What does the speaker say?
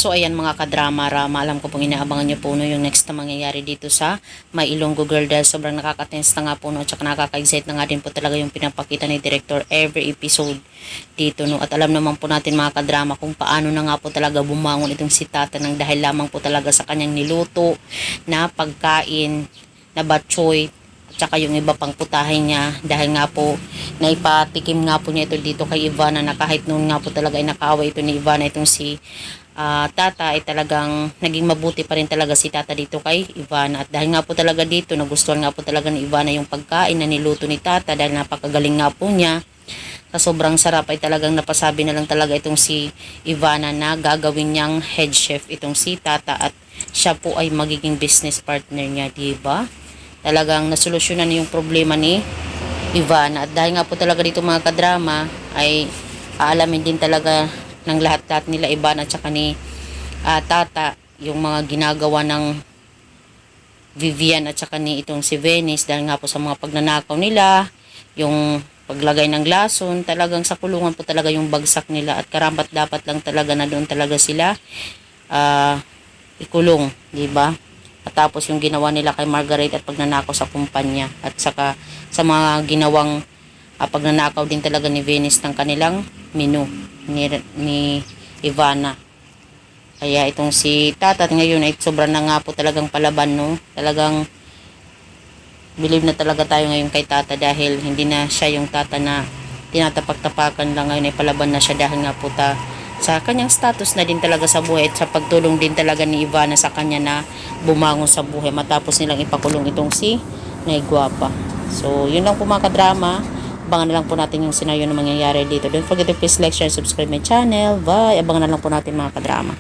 So ayan mga kadrama, Rama, alam ko pong inaabangan nyo po no, yung next na mangyayari dito sa May Ilonggo Girl dahil sobrang nakaka-tense na nga po no, at saka nakaka-excite na nga din po talaga yung pinapakita ni Director every episode dito no. At alam naman po natin mga kadrama kung paano na nga po talaga bumangon itong si Tata ng dahil lamang po talaga sa kanyang niluto na pagkain na batchoy at saka yung iba pang putahin niya dahil nga po naipatikim nga po niya ito dito kay Ivana na kahit noon nga po talaga ay nakaway ito ni Ivana itong si Tata ay talagang naging mabuti pa rin talaga si Tata dito kay Ivana at dahil nga po talaga dito nagustuhan nga po talaga ni Ivana yung pagkain na niluto ni Tata dahil napakagaling nga po niya sa sobrang sarap ay talagang napasabi na lang talaga itong si Ivana na gagawin niyang head chef itong si Tata at siya po ay magiging business partner niya, diba? Talagang nasolusyonan yung problema ni Ivana at dahil nga po talaga dito mga kadrama ay aalamin din talaga ng lahat-lahat nila Ivana at saka ni Tata yung mga ginagawa ng Vivian at saka ni itong si Venice dahil nga po sa mga pagnanakaw nila, yung paglagay ng lason, talagang sa kulungan po talaga yung bagsak nila at karapat dapat lang talaga na doon talaga sila ikulong, di ba? At tapos yung ginawa nila kay Margaret at pagnanakaw sa kumpanya at saka sa mga ginawang pagnanakaw din talaga ni Venice ng kanilang menu ni Ivana. Kaya itong si Tata ngayon ay sobrang na nga po talagang palaban no. Talagang believe na talaga tayo ngayon kay Tata dahil hindi na siya yung Tata na tinatapak-tapakan lang ngayon ay palaban na siya dahil nga po sa kanyang status na din talaga sa buhay at sa pagtulong din talaga ni Ivana sa kanya na bumangon sa buhay matapos nilang ipakulong itong si Negwapa. So yun lang po mga kadrama. Abangan na lang po natin yung senaryo na mangyayari dito. Don't forget to please like, share, subscribe my channel. Bye! Abangan na lang po natin mga kadrama.